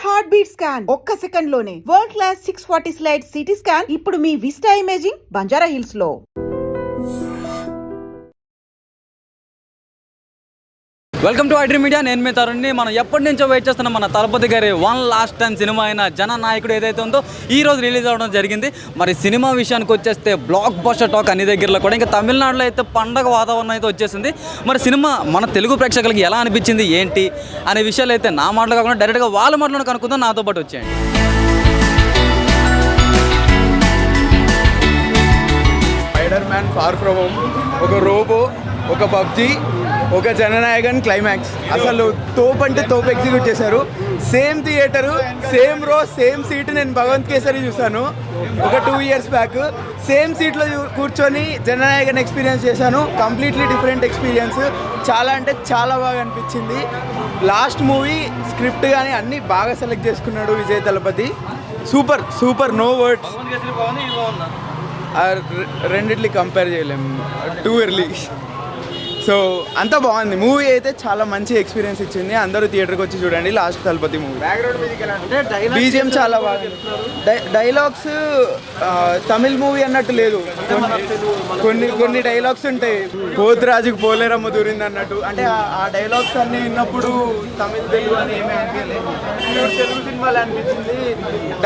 Heart beat scan ఒక్క second లోనే world class 640 slide CT scan ఇప్పుడు మీ విస్టా ఇమేజింగ్ బంజారా హిల్స్ లో. Welcome to iDream media. నేను మీ తరుణ్ని. మనం ఎప్పటి నుంచో వెయిట్ చేస్తున్న మన తలపతి గారి వన్ లాస్ట్ టైం సినిమా అయిన జననాయకుడు ఏదైతే ఉందో ఈ రోజు రిలీజ్ అవ్వడం జరిగింది. మరి సినిమా విషయానికి వచ్చేస్తే బ్లాక్ బస్టర్ టాక్ అన్ని దగ్గరలో కూడా, ఇంకా తమిళనాడులో అయితే పండగ వాతావరణం అయితే వచ్చేసింది. మరి సినిమా మన తెలుగు ప్రేక్షకులకి ఎలా అనిపించింది ఏంటి అనే విషయాలు అయితే నా మాటలు కాకుండా డైరెక్ట్గా వాళ్ళ మాటలను కనుక్కుందాం. నాతో పాటు వచ్చేయండి. Spider Man Far From Home, ఒక రోబో, ఒక పబ్జీ, ఒక జననాయకన్ క్లైమాక్స్. అసలు తోపు అంటే తోపు ఎగ్జిక్యూట్ చేశారు. Same theatre, same row, same seat. నేను భగవంత్ కేసరి చూసాను ఒక 2 years బ్యాక్. సేమ్ సీట్లో కూర్చొని జననాయకన్ ఎక్స్పీరియన్స్ చేశాను. Completely different experience. చాలా అంటే చాలా బాగా అనిపించింది. లాస్ట్ మూవీ స్క్రిప్ట్ కానీ అన్నీ బాగా సెలెక్ట్ చేసుకున్నాడు Vijay Thalapathy. Super super, no words. రెండిట్లీ కంపేర్ చేయలేము, టూ ఎర్లీ. సో అంతా బాగుంది. మూవీ అయితే చాలా మంచి ఎక్స్పీరియన్స్ ఇచ్చింది. అందరూ థియేటర్కి వచ్చి చూడండి లాస్ట్ తలపతి మూవీ. బీజిఎం చాలా బాగా. డైలాగ్స్ తమిళ్ మూవీ అన్నట్టు లేదు. కొన్ని డైలాగ్స్ ఉంటాయి, పోతురాజుకు పోలేరమ్మ దూరింది అన్నట్టు. అంటే ఆ డైలాగ్స్ అన్నీ విన్నప్పుడు తమిళ్ తెలుగు అని ఏమీ అనిపించలేదు. తెలుగు సినిమాలు అనిపించింది.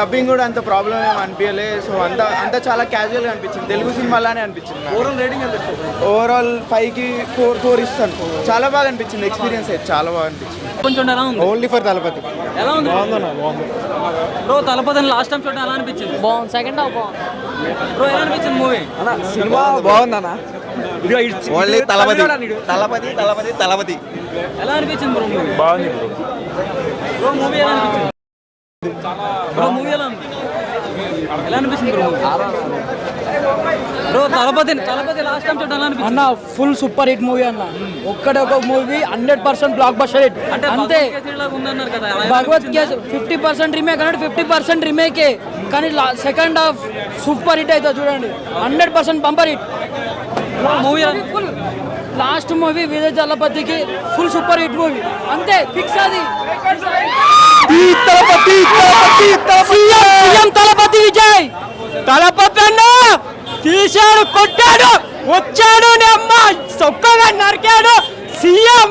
డబ్బింగ్ కూడా అంత ప్రాబ్లం ఏమి అనిపించలే. సో అంతా చాలా క్యాజువల్గా అనిపించింది. తెలుగు సినిమాలానే అనిపించింది. ఓవరాల్ రేటింగ్ ఎంత? ఓవరాల్ 5కి 4 ఇస్తాను. చాలా బాగా అనిపించింది. ఎక్స్పీరియన్స్ అయితే చాలా బాగా అనిపించింది. కొంచెం ఎలా ఉంది? Only for Thalapathy. ఎలా ఉంది బ్రో? తలపతి లాస్ట్ టైం చూడడం ఎలా అనిపించింది? బాగుంది. సెకండ్ హాఫ్ బాగుంది బ్రో. ఎలా అనిపించింది మూవీ? సినిమా బాగుందన్న. ఓన్లీ తలపతి తలపతి తలపతి తలపతి. ఎలా అనిపించింది బ్రో మూవీ? బాగుంది బ్రో. మూవీ ఎలా అనిపించింది బ్రో? మూవీ ఎలా ఉంది? ఎలా అనిపించింది bro? Bro Thalapathy last time చూడడం ఎలా అనిపించింది అన్న? ఫుల్ సూపర్ హిట్ మూవీ అన్న. ఒక్క మూవీ 100% బ్లాక్ బస్టర్ హిట్. అంటే అంతే. ఉందన్నారు కదా, భగవత్ కేసు 50% రీమేక్ అన్నట్టు 50% రీమేకే, కానీ సెకండ్ హాఫ్ సూపర్ హిట్ అవుతుంది చూడండి. 100% bumper hit movie. Full last movie Vijay తలపతికి ఫుల్ సూపర్ హిట్ మూవీ. అంతే ఫిక్స్. అది తలపతి విజయ్ తలపతి అన్న తీశాడు, కొట్టాడు, వచ్చాడు, అమ్మ చొక్కగా నరికాడు. సీఎం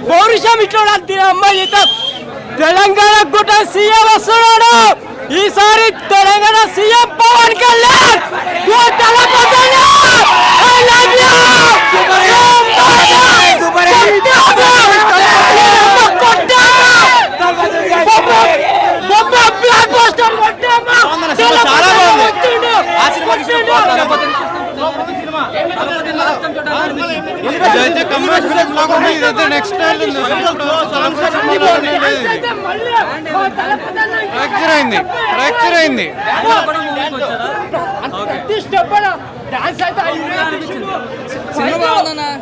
పౌరుషం ఇట్లా అమ్మాయి. తెలంగాణ గుట్ట సీఎం వస్తున్నాడు ఈసారి. తెలంగాణ సీఎం పవన్ కళ్యాణ్.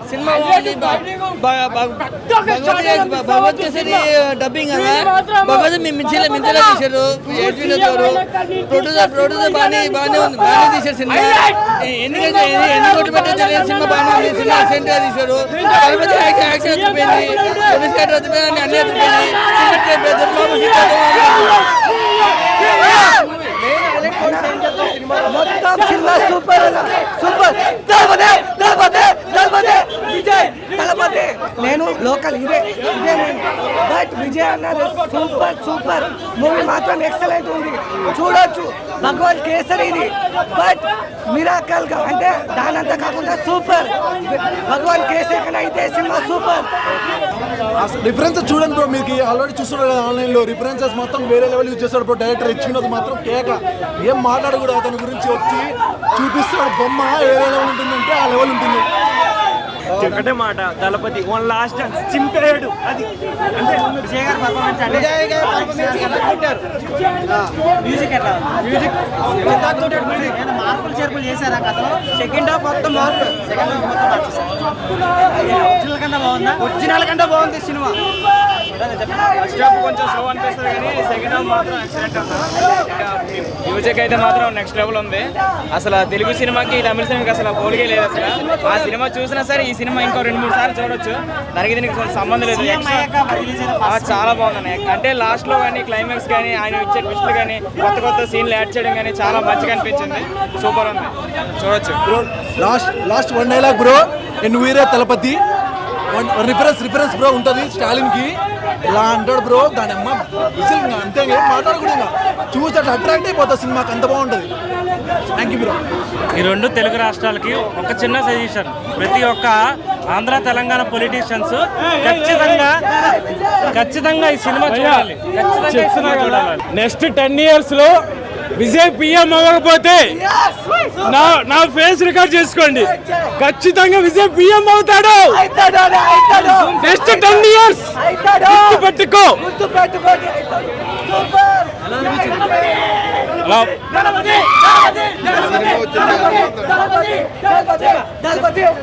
సినిమా భగవత్ కేసరి డబ్బింగ్ కదా. భగవత్ మించేలా తీశారు. ప్రొడ్యూసర్ బాగానే తీశారు సినిమా. ఎందుకంటే ఎన్ని కోట్లు పెట్టి సినిమా బాగానే ఉంది. సినిమా యాక్సిడెంట్ గా తీశారు. యాక్సిడెంట్ ఎత్తిపోయింది, అన్ని ఎత్తిపోయింది. మొత్తం సినిమా సూపర్ సూపర్. విజయ్ తలపతి. నేను లోకల్ ఇదే బట్ విజయ్ అన్నది సూపర్ మూవీ మాత్రం ఎక్సలెంట్ ఉంది. చూడొచ్చు. భగవత్ కేసరి ఇది, బట్ మిరాకల్ గా అంటే దానంతా కాకుండా సూపర్. భగవాన్ కేసరి కన్నా అయితే సినిమా సూపర్. రిఫరెన్స్ చూడండి బ్రో. మీకు ఆల్రెడీ చూస్తున్నారు కదా ఆన్లైన్లో. రిఫరెన్సెస్ మొత్తం వేరే లెవెల్ యూజ్ చేస్తాడు బ్రో. డైరెక్టర్ ఇచ్చినది మాత్రం కేక. ఏం మాట్లాడు కూడా అతని గురించి వచ్చి చూపిస్తాడు. బొమ్మ ఏ లెవెల్ ఉంటుందంటే ఆ లెవెల్ ఉంటుంది. ఒకటే మాట, దళపతి వన్ లాస్ట్ చింపేయడు. అది అంటే విజయ్ గారి పర్ఫార్మెన్స్. మ్యూజిక్ ఎట్లా? మ్యూజిక్ మార్పులు చేర్పులు చేశారా కథలో? సెకండ్ హాఫ్ మొత్తం మార్పు. ఒరిజినల్ కంటే బాగుందా? ఒరిజినల్ కంటే బాగుంది సినిమా. ఫస్ట్ హాఫ్ కొంచెం స్లో అనిపిస్తుంది కానీ సెకండ్ హాఫ్ మాత్రం ఎక్సలెంట్. మ్యూజిక్ అయితే మాత్రం నెక్స్ట్ లెవెల్ ఉంది. అసలు తెలుగు సినిమాకి తమిళ సినిమాకి అసలు పోలికే లేదు. అసలు ఆ సినిమా చూసినా సరే ఈ సినిమా ఇంకో 2-3 సార్లు చూడొచ్చు. దానికి దీనికి సంబంధం లేదు. చాలా బాగుంది. అంటే లాస్ట్ లో కానీ క్లైమాక్స్ కానీ ఆయన ఇచ్చే ట్విస్ట్లు కానీ కొత్త సీన్లు యాడ్ చేయడం కానీ చాలా మంచిగా అనిపించింది. సూపర్ ఉంది, చూడొచ్చు. Bro last one dialogue bro, నువ్వు వీరే తలపతి రిఫరెన్స్ బ్రో ఉంటుంది స్టాలిన్ కి. ఇలా అంటాడు బ్రో, దాని అమ్మ విజిల్ అంతే మాట్లాడకూడదు, చూసి అట్లా అట్రాక్ట్ అయిపోతుంది సినిమాకి, అంత బాగుంటుంది. Thank you bro. ఈ 2 తెలుగు రాష్ట్రాలకి ఒక చిన్న సజెషన్, ప్రతి ఒక్క ఆంధ్ర తెలంగాణ పొలిటీషియన్స్ ఖచ్చితంగా ఈ సినిమా చూడాలి. నెక్స్ట్ 10 years లో విజయ్ పిఎం అవ్వకపోతే నా ఫేస్ రికార్డ్ చేసుకోండి, ఖచ్చితంగా విజయ్ పిఎం అవుతాడు. నెక్స్ట్ 10 years పెట్టుకో.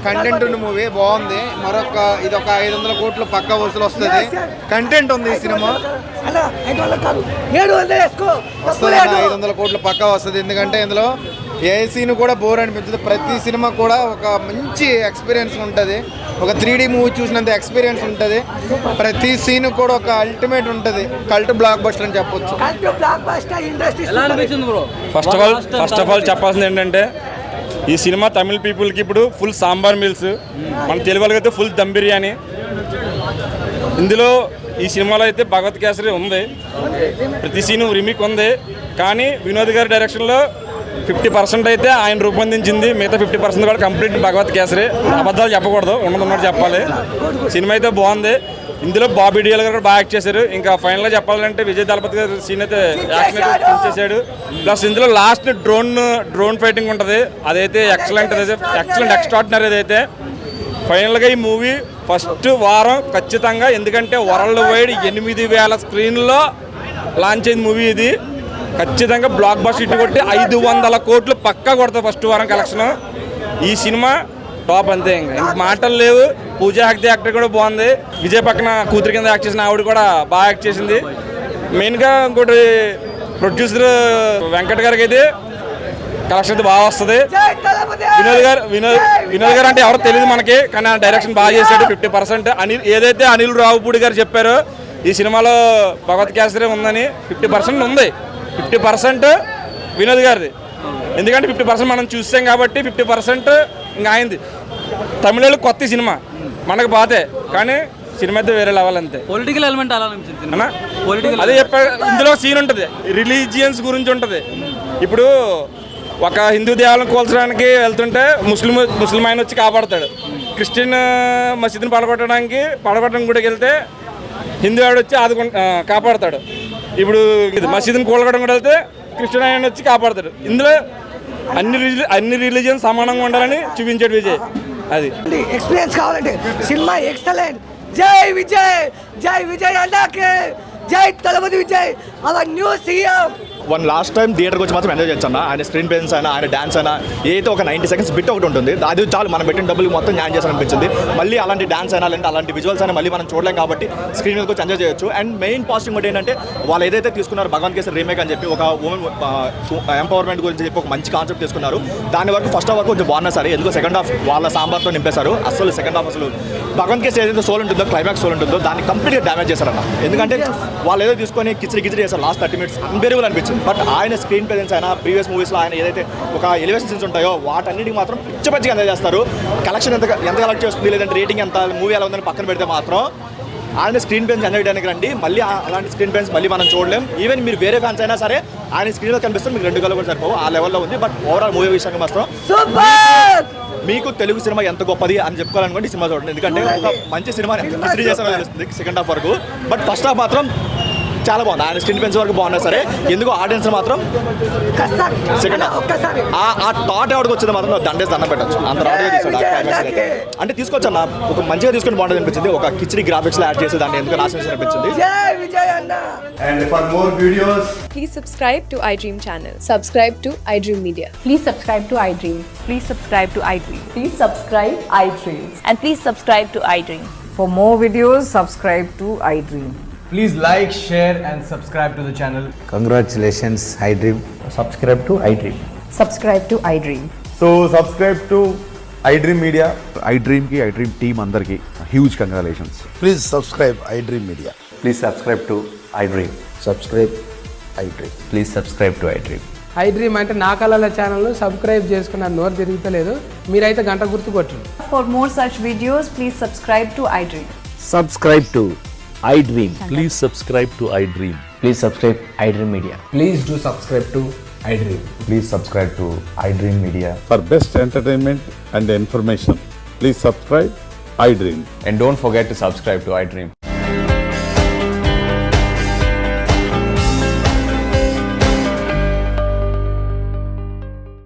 కంటెంట్ ఉన్న మూవీ బాగుంది. ఇది ఒక 500 కోట్లు పక్కా వసూలు వస్తుంది. కంటెంట్ ఉంది ఈ సినిమా. 500 కోట్లు పక్కా వస్తుంది. ఎందుకంటే ఇందులో ఏ సీన్ కూడా బోర్ అనిపించదు. ప్రతి సినిమా కూడా ఒక మంచి ఎక్స్పీరియన్స్ ఉంటుంది. ఒక 3D మూవీ చూసినంత ఎక్స్పీరియన్స్ ఉంటుంది. ప్రతి సీన్ కూడా ఒక అల్టిమేట్ ఉంటుంది. కల్ట్ బ్లాక్ బస్టర్ అని చెప్పొచ్చు. ఫస్ట్ ఆఫ్ ఆల్ చెప్పాల్సింది ఏంటంటే, ఈ సినిమా తమిళ పీపుల్కి ఇప్పుడు ఫుల్ సాంబార్ మీల్స్, మన తెలుగు వాళ్ళకి అయితే ఫుల్ దమ్ బిర్యానీ. ఇందులో ఈ సినిమాలో అయితే భగవత్ కేసరి ఉంది, ప్రతి సీను రిమిక్ ఉంది. కానీ వినోద్ గారి డైరెక్షన్లో 50% అయితే ఆయన రూపొందించింది, మిగతా 50% కూడా కంప్లీట్ భగవత్ కేసరి. అబద్ధాలు చెప్పకూడదు, ఉన్నది చెప్పాలి. సినిమా అయితే బాగుంది. ఇందులో బాబీ డియోల్ గారు కూడా బాగా యాక్ట్ చేశారు. ఇంకా ఫైనల్గా చెప్పాలంటే విజయ్ దళపతి గారు సీన్ అయితే యాక్షన్ అయితే చేశాడు. ప్లస్ ఇందులో లాస్ట్ డ్రోన్ ఫైటింగ్ ఉంటుంది, అదైతే ఎక్సలెంట్ ఎక్స్ట్రాడినరీ. అదైతే ఫైనల్గా ఈ మూవీ ఫస్ట్ వారం ఖచ్చితంగా, ఎందుకంటే వరల్డ్ వైడ్ 8,000 స్క్రీన్లో లాంచ్ అయింది మూవీ. ఇది ఖచ్చితంగా బ్లాక్ బస్టర్ హిట్ కొట్టి 500 కోట్లు పక్కా కొడతాయి ఫస్ట్ వారం కలెక్షన్. ఈ సినిమా టాప్ అంతే, ఇంకా మాటలు లేవు. పూజా హెగ్డే యాక్టర్ కూడా బాగుంది. విజయ్ పక్కన కూతురు కింద యాక్ట్ చేసిన ఆవిడ కూడా బాగా యాక్ట్ చేసింది. మెయిన్గా ఇంకోటి ప్రొడ్యూసర్ వెంకట్ గారికి అయితే కలెక్షన్ అయితే బాగా వస్తుంది. వినోద్ గారు అంటే ఎవరో తెలియదు మనకి, కానీ ఆ డైరెక్షన్ బాగా చేశాడు. 50% ఏదైతే అనిల్ రావుపూడి గారు చెప్పారో ఈ సినిమాలో భగవత్ కేసరి ఉందని, 50% ఉంది. 50% వినోద్ గారిది. ఎందుకంటే 50% మనం చూసాం కాబట్టి 50% ఇంకా అయింది. తమిళలో కొత్త సినిమా మనకు బాతే, కానీ సినిమా అయితే వేరే లెవెల్ అంతే. పొలిటికల్ ఎలిమెంట్ అలా అనిపించింది. అదే చెప్పా, ఇందులో సీన్ ఉంటుంది, రిలీజియన్స్ గురించి ఉంటుంది. ఇప్పుడు ఒక హిందూ దేవాలయం కూల్చడానికి వెళ్తుంటే ముస్లిం ఆయన వచ్చి కాపాడతాడు. క్రిస్టియన్ మసీదుని పడగొట్టడానికి గుడికి వెళ్తే హిందూ ఆవిడ వచ్చి కాపాడతాడు. ఇప్పుడు మసీదుని కూలగొట్టడం కూడా వెళ్తే క్రిస్టియన్ ఆయన వచ్చి కాపాడతాడు. ఇందులో అన్ని రిలీజియన్ సమానంగా ఉండాలని చూపించాడు విజయ్. అది ఎక్స్పీరియన్స్ కావాలంటే సినిమా ఎక్సలెంట్. జై విజయ్ అన్నాకే జై Thalapathy Vijay, our new CM. Last time థియేటర్కి వచ్చి మాత్రం ఎంజాయ్ చేయొచ్చు అన్న. ఆయన స్క్రీన్ ప్రెజెన్స్ అయినా, ఆయన డాన్స్ అయినా, ఏదైతే ఒక 90 seconds బిట్ ఒకటి ఉంటుంది, అది చాలు మనం పెట్టిన డబ్బులు మొత్తం న్యాయం చేసి అనిపించింది. మళ్ళీ అలాంటి డాన్స్ అయినా, అలాంటి విజువల్స్ అయినా మళ్ళీ మనం చూడలేం కాబట్టి స్క్రీన్ మీదకి వచ్చి ఎంజాయ్ చేయొచ్చు. అండ్ మెయిన్ పాజిటివ్ కూడా ఏంటంటే, వాళ్ళు ఏదైతే తీసుకున్నారు భగవంత్ కేసరి రీమేక్ అని చెప్పి, ఒక ఉమెన్ ఎంపవర్మెంట్ గురించి చెప్పి ఒక మంచి కాన్సెప్ట్ తీసుకున్నారు. దాని వరకు ఫస్ట్ హాఫ్ వరకు కొంచెం బాగున్నా సరే, ఎందుకో సెకండ్ హాఫ్ వాళ్ళ సాంబార్తో నింపేశారు. అసలు సెకండ్ హాఫ్ అసలు భగవంత్ కేసరి ఏదైతే సోల్ ఉంటుందో, క్లైమాక్స్ సోల్ ఉంటుందో, దాన్ని కంప్లీట్గా డ్యామేజ్ చేశారన్న. ఎందుకంటే వాళ్ళు ఏదో తీసుకొని కిచిడి చేశారు లాస్ట్ 30 minutes, అన్బెరబుల్ అనిపించింది. బట్ ఆయన స్క్రీన్ ప్రెజెన్స్ అయినా, ప్రీవియస్ మూవీస్లో ఆయన ఏదైతే ఒక ఎలివేషన్ సీన్స్ ఉంటాయో వాటన్నిటికి మాత్రం పిచ్చిగా ఎంజాయ్ చేస్తారు. కలెక్షన్ ఎంత కలెక్ట్ చేస్తుంది, లేదంటే రేటింగ్ ఎంత, మూవీ ఎలా ఉందని పక్కన పెడితే మాత్రం ఆయన స్క్రీన్ ప్రెజెన్స్ ఎంజాయ్ చేయడానికి రండి. మళ్ళీ అలాంటి స్క్రీన్ ప్రెజెన్స్ మళ్ళీ మనం చూడలేం. ఈవెన్ మీరు వేరే ఫ్యాన్స్ అయినా సరే ఆయన స్క్రీన్లో కనిపిస్తారు, మీకు 2 కళ్ళు కూడా సరిపోవు, ఆ లెవెల్లో ఉంది. బట్ ఓవరాల్ మూవీ విషయంగా మాత్రం మీకు తెలుగు సినిమా ఎంత గొప్పది అని చెప్పుకోవాలనుకోండి సినిమా చూడండి. ఎందుకంటే ఒక మంచి సినిమా కిచిడి చేసామో తెలుస్తుంది సెకండ్ హాఫ్ వరకు. బట్ ఫస్ట్ హాఫ్ మాత్రం చాలా బాగుంది. ఆయన స్క్రీన్ ప్రెజెన్స్ వరకు బాగున్నా సరే, ఎందుకు ఆడియన్స్ మాత్రం సెకండ్ హాఫ్ ఆ థాట్ ఎవరికి వచ్చింది మాత్రం దండేసి దండం పెట్టచ్చు. అంత రాడుగా తీసుకోండి అంటే తీసుకోవచ్చు అన్న, ఒక మంచిగా తీసుకొని బాగుంటుంది అనిపించింది. ఒక కిచిడి గ్రాఫిక్స్ లో యాడ్ చేసి దాన్ని ఎందుకు నాశనం అనిపించింది. And for more videos, please subscribe to iDream channel. Subscribe to iDream Media. Please subscribe to iDream. Please subscribe to iDream. Please subscribe iDream. And please subscribe to iDream. For more videos, subscribe to iDream. Please like, share and subscribe to the channel. Congratulations iDream. Subscribe to iDream. Subscribe to iDream. So subscribe to iDream Media. iDream కి iDream team అందరికి huge congratulations. Please subscribe iDream media. Please subscribe to iDream. Subscribe iDream. Please subscribe to iDream. iDream అంటే నా కళల channel subscribe చేసుకున్న నోరు తిరుగుతలేదు, మీరైతే గంట గుర్తు కొట్టండి. For more such videos, please subscribe to iDream. Subscribe to iDream. Please subscribe to iDream. Please subscribe iDream Media. Please do subscribe to iDream. Please subscribe to iDream Media. For best entertainment and information, please subscribe iDream. And don't forget to subscribe to iDream.